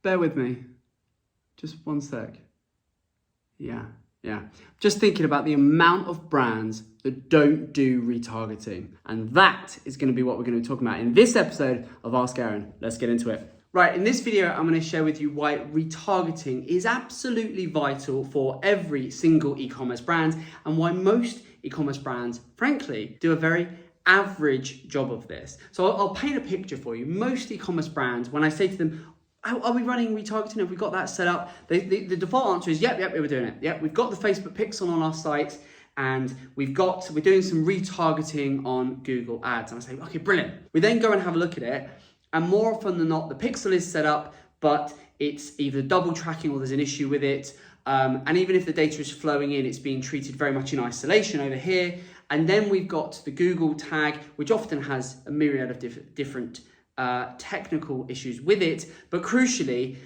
Bear with me. Just one sec. Yeah. Just thinking about the amount of brands that don't do retargeting. And that is going to be what we're going to be talking about in this episode of Ask Aaron. Let's get into it. Right, in this video, I'm going to share with you why retargeting is absolutely vital for every single e-commerce brand and why most e-commerce brands, frankly, do a very average job of this. So I'll paint a picture for you. Most e-commerce brands, when I say to them, are we running retargeting? Have we got that set up? The default answer is, yep, we're doing it. Yep, we've got the Facebook pixel on our site and we're doing some retargeting on Google Ads. And I say, okay, brilliant. We then go and have a look at it. And more often than not, the pixel is set up, but it's either double tracking or there's an issue with it. And even if the data is flowing in, it's being treated very much in isolation over here. And then we've got the Google tag, which often has a myriad of different technical issues with it, but crucially,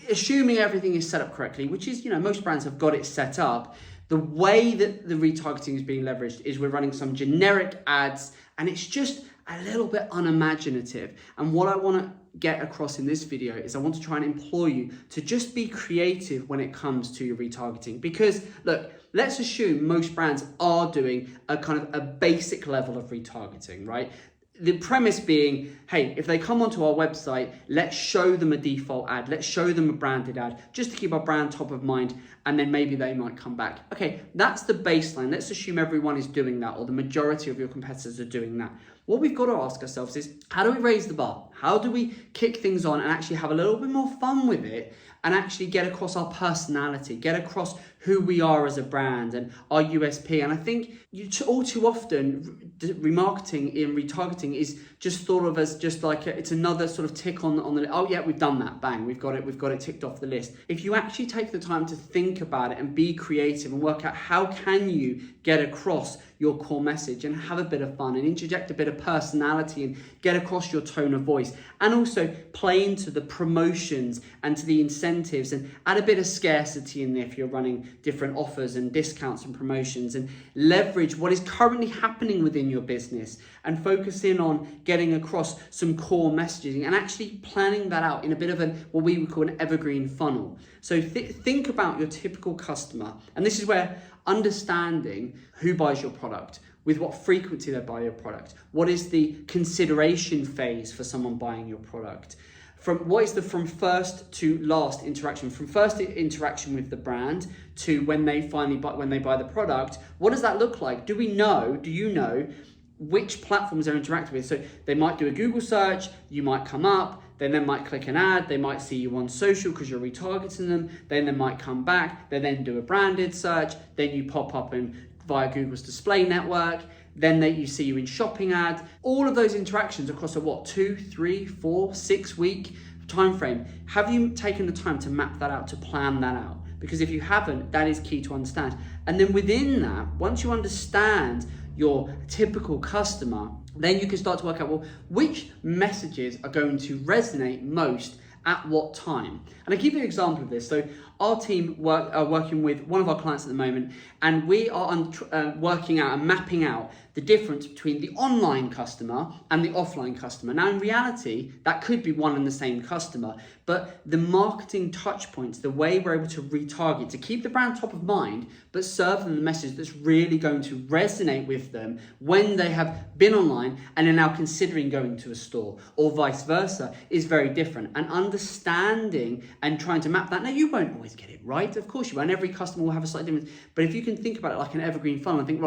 assuming everything is set up correctly, which is, most brands have got it set up, the way that the retargeting is being leveraged is we're running some generic ads and it's just a little bit unimaginative. And what I want to get across in this video is I want to try and implore you to just be creative when it comes to your retargeting, because look, let's assume most brands are doing a kind of a basic level of retargeting, right? The premise being, hey, if they come onto our website, let's show them a default ad. Let's show them a branded ad just to keep our brand top of mind. And then maybe they might come back. Okay, that's the baseline. Let's assume everyone is doing that, or the majority of your competitors are doing that. What we've got to ask ourselves is, how do we raise the bar? How do we kick things on and actually have a little bit more fun with it and actually get across our personality, get across who we are as a brand and our USP? And I think all too often, remarketing in retargeting is just thought of as just like it's another sort of tick on the, oh yeah, we've done that, bang, we've got it ticked off the list. If you actually take the time to think about it and be creative and work out how can you get across your core message and have a bit of fun and interject a bit of personality and get across your tone of voice, and also play into the promotions and to the incentives and add a bit of scarcity in there if you're running different offers and discounts and promotions, and leverage what is currently happening within your business and focus in on getting across some core messaging and actually planning that out in a bit of what we would call an evergreen funnel. So think about your typical customer, and this is where understanding who buys your product, with what frequency they buy your product, what is the consideration phase for someone buying your product, from first to last interaction, from first interaction with the brand to when they buy the product. What does that look like? Do you know which platforms they're interacting with? So they might do a Google search, you might come up, then they might click an ad, they might see you on social because you're retargeting them, then they might come back, they then do a branded search, then you pop up via Google's display network, then you see you in shopping ads. All of those interactions across a 2, 3, 4, 6 week time frame. Have you taken the time to map that out, to plan that out? Because if you haven't, that is key to understand. And then within that, once you understand your typical customer, then you can start to work out, which messages are going to resonate most at what time? And I'll give you an example of this. So our team are working with one of our clients at the moment, and we are working out and mapping out the difference between the online customer and the offline customer. Now, in reality, that could be one and the same customer, but the marketing touch points, the way we're able to retarget, to keep the brand top of mind, but serve them the message that's really going to resonate with them when they have been online and are now considering going to a store, or vice versa, is very different. And understanding and trying to map that. Now, you won't always get it right, of course you won't. Every customer will have a slightly different, but if you can think about it like an evergreen funnel and think,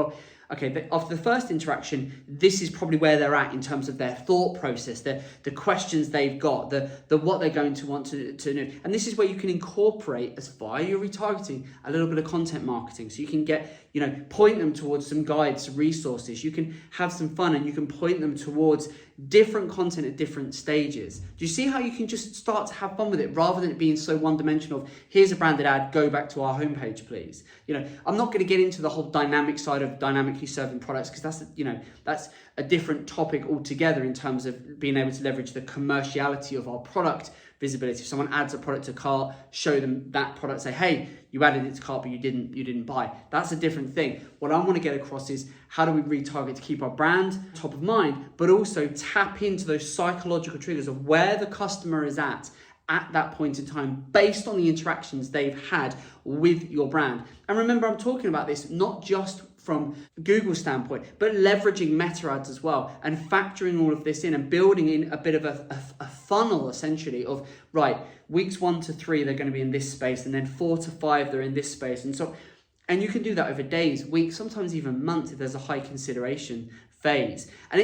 okay, after the first interaction, this is probably where they're at in terms of their thought process, the questions they've got, the what they're going to want to know. And this is where you can incorporate, as via your retargeting, a little bit of content marketing. So you can point them towards some guides, some resources. You can have some fun and you can point them towards different content at different stages. Do you see how you can just start to have fun with it rather than it being so one-dimensional of, here's a branded ad, go back to our homepage, please. I'm not going to get into the whole dynamic side of dynamically serving products, because that's a different topic altogether in terms of being able to leverage the commerciality of our product visibility. If someone adds a product to cart, show them that product, say, hey, you added it to cart, but you didn't buy. That's a different thing. What I want to get across is, how do we retarget to keep our brand top of mind, but also tap into those psychological triggers of where the customer is at at that point in time based on the interactions they've had with your brand. And remember, I'm talking about this not just from Google's standpoint, but leveraging meta ads as well and factoring all of this in and building in a bit of a funnel essentially of, right, weeks 1 to 3, they're going to be in this space, and then 4 to 5, they're in this space. And you can do that over days, weeks, sometimes even months if there's a high consideration phase. And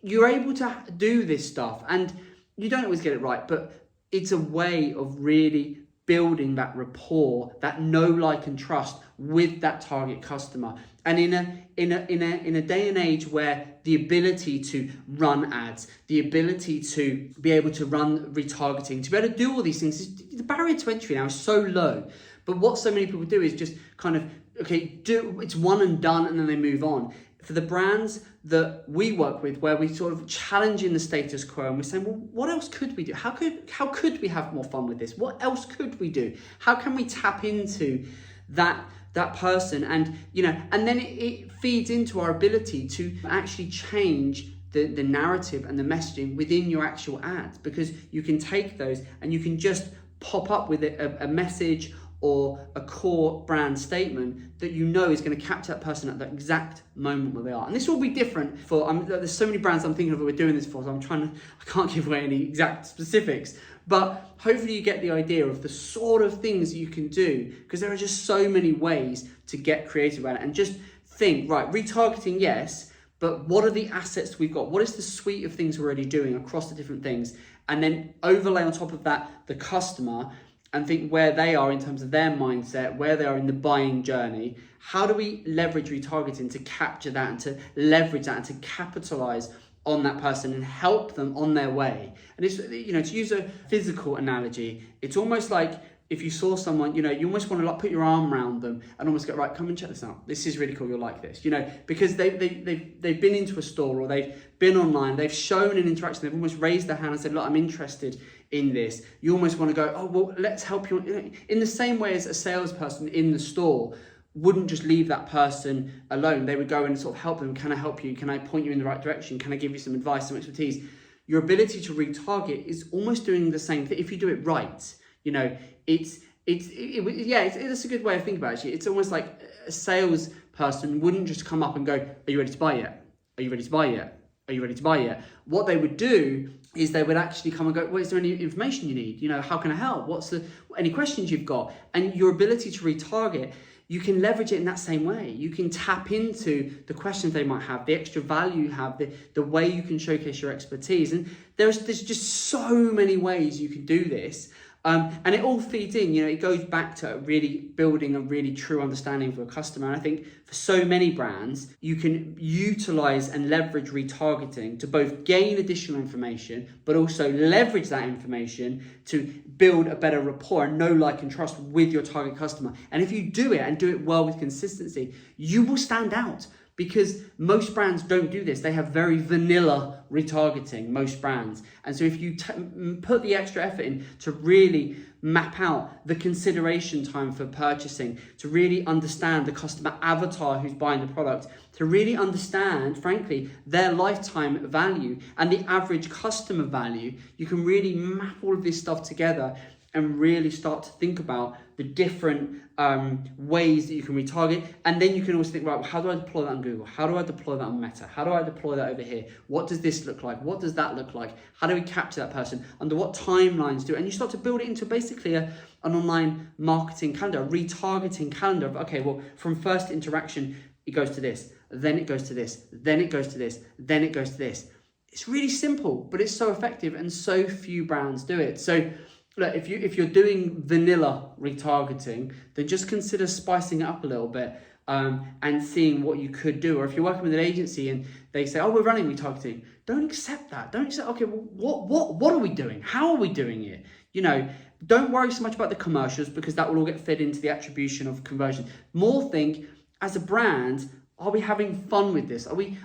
you're able to do this stuff, and you don't always get it right, but it's a way of really building that rapport, that know, like, and trust with that target customer. And in a day and age where the ability to run ads, the ability to be able to run retargeting, to be able to do all these things, the barrier to entry now is so low. But what so many people do is just kind of, it's one and done, and then they move on. For the brands that we work with, where we sort of challenging the status quo and we're saying, well, what else could we do? How could we have more fun with this? What else could we do? How can we tap into that person? And and then it feeds into our ability to actually change the narrative and the messaging within your actual ads, because you can take those and you can just pop up with a message or a core brand statement that is going to capture that person at the exact moment where they are. And this will be different for, there's so many brands I'm thinking of that we're doing this for, so I can't give away any exact specifics, but hopefully you get the idea of the sort of things you can do, because there are just so many ways to get creative about it. And just think, right, retargeting, yes, but what are the assets we've got? What is the suite of things we're already doing across the different things? And then overlay on top of that the customer, and think where they are in terms of their mindset, where they are in the buying journey. How do we leverage retargeting to capture that and to leverage that and to capitalize on that person and help them on their way? And it's, to use a physical analogy, it's almost like if you saw someone, you almost want to like put your arm around them and almost go, right, come and check this out. This is really cool. You'll like this, because they've been into a store or they've been online, they've shown an interaction, they've almost raised their hand and said, look, I'm interested in this. You almost want to go, oh, well, let's help you. In the same way as a salesperson in the store wouldn't just leave that person alone. They would go and sort of help them. Can I help you? Can I point you in the right direction? Can I give you some advice, some expertise? Your ability to retarget is almost doing the same thing if you do it right. It's a good way of thinking about it. Actually, it's almost like a salesperson wouldn't just come up and go, are you ready to buy yet? Are you ready to buy yet? Are you ready to buy yet? What they would do is they would actually come and go, well, is there any information you need? How can I help? Any questions you've got? And your ability to retarget, you can leverage it in that same way. You can tap into the questions they might have, the extra value you have, the way you can showcase your expertise. And there's just so many ways you can do this. And it all feeds in, it goes back to really building a really true understanding of your customer. And I think for so many brands, you can utilize and leverage retargeting to both gain additional information, but also leverage that information to build a better rapport and know, like, and trust with your target customer. And if you do it and do it well with consistency, you will stand out. Because most brands don't do this. They have very vanilla retargeting, most brands. And so if you put the extra effort in to really map out the consideration time for purchasing, to really understand the customer avatar who's buying the product, to really understand, frankly, their lifetime value and the average customer value, you can really map all of this stuff together and really start to think about the different ways that you can retarget. And then you can also think, right, well, how do I deploy that on Google? How do I deploy that on Meta? How do I deploy that over here? What does this look like? What does that look like? How do we capture that person? Under what timelines do it? And you start to build it into basically an online marketing calendar, a retargeting calendar of, okay, well, from first interaction, it goes to this, then it goes to this, then it goes to this, then it goes to this. It's really simple, but it's so effective, and so few brands do it. So look, if you're doing vanilla retargeting, then just consider spicing it up a little bit and seeing what you could do. Or if you're working with an agency and they say, oh, we're running retargeting, don't accept that. Don't accept, okay, well, what are we doing? How are we doing it? Don't worry so much about the commercials, because that will all get fed into the attribution of conversion. More think, as a brand, are we having fun with this? Are we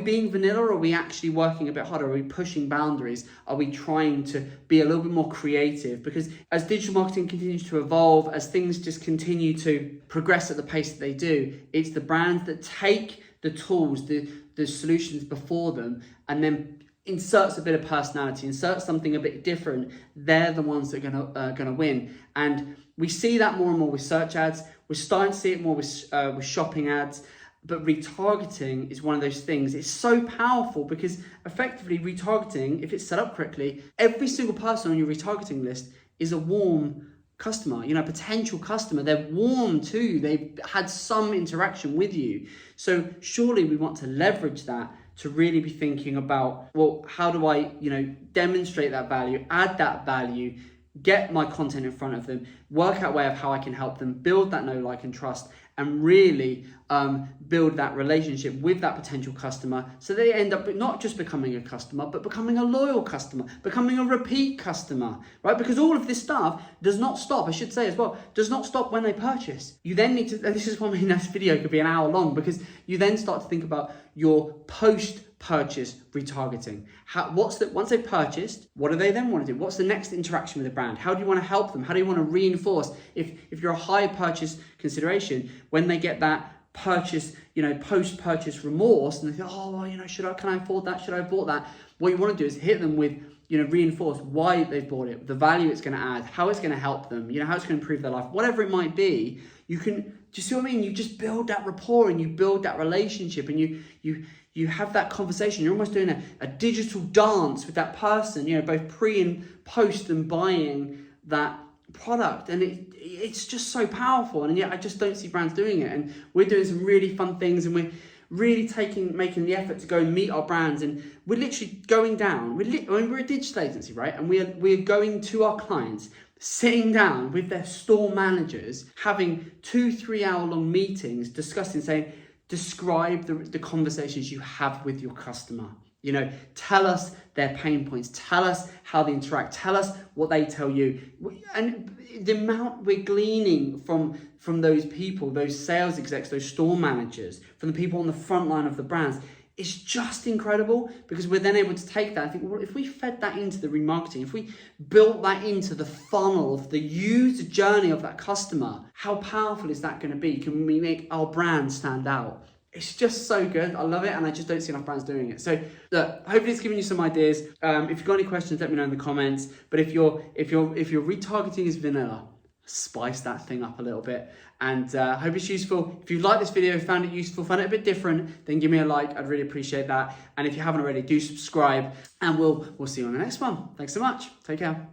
being vanilla, or are we actually working a bit harder? Are we pushing boundaries? Are we trying to be a little bit more creative? Because as digital marketing continues to evolve, as things just continue to progress at the pace that they do, it's the brands that take the tools, the solutions before them, and then inserts a bit of personality, inserts something a bit different, they're the ones that are gonna win. And we see that more and more with search ads. We're starting to see it more with shopping ads. But retargeting is one of those things. It's so powerful because effectively retargeting, if it's set up correctly, every single person on your retargeting list is a warm customer, you know, potential customer. They're warm too. They've had some interaction with you. So surely we want to leverage that to really be thinking about, well, how do I, you know, demonstrate that value, add that value, get my content in front of them, work out a way of how I can help them, build that know, like, and trust, and really build that relationship with that potential customer so they end up not just becoming a customer, but becoming a loyal customer, becoming a repeat customer, right? Because all of this stuff does not stop, I should say as well, does not stop when they purchase. You then need to, and this is why my next video could be an hour long, because you then start to think about your post-purchase retargeting. Once they've purchased, what do they then want to do? What's the next interaction with the brand? How do you want to help them? How do you want to reinforce? If you're a high purchase consideration, when they get that purchase, you know, post-purchase remorse, and they think, oh, well, you know, can I afford that? Should I have bought that? What you want to do is hit them with, you know, reinforce why they've bought it, the value it's going to add, how it's going to help them, you know, how it's going to improve their life, whatever it might be. You can, do you see what I mean? You just build that rapport and you build that relationship, and you have that conversation. You're almost doing a digital dance with that person, you know, both pre and post and buying that product. And it's just so powerful. And yet I just don't see brands doing it. And we're doing some really fun things, and we're really making the effort to go and meet our brands. And we're literally going down. We're a digital agency, right? And we're going to our clients, sitting down with their store managers, having 2-3 hour long meetings, discussing, saying, describe the conversations you have with your customer. You know, tell us their pain points, tell us how they interact, tell us what they tell you. And the amount we're gleaning from those people, those sales execs, those store managers, from the people on the front line of the brands, is just incredible, because we're then able to take that and think, well, if we fed that into the remarketing, if we built that into the funnel of the user journey of that customer, how powerful is that going to be? Can we make our brand stand out? It's just so good. I love it, and I just don't see enough brands doing it. So look, hopefully it's given you some ideas. If you've got any questions, let me know in the comments. But if your retargeting is vanilla, spice that thing up a little bit. And hope it's useful. If you've liked this video, found it useful, found it a bit different, then give me a like. I'd really appreciate that. And if you haven't already, do subscribe, and we'll see you on the next one. Thanks so much. Take care.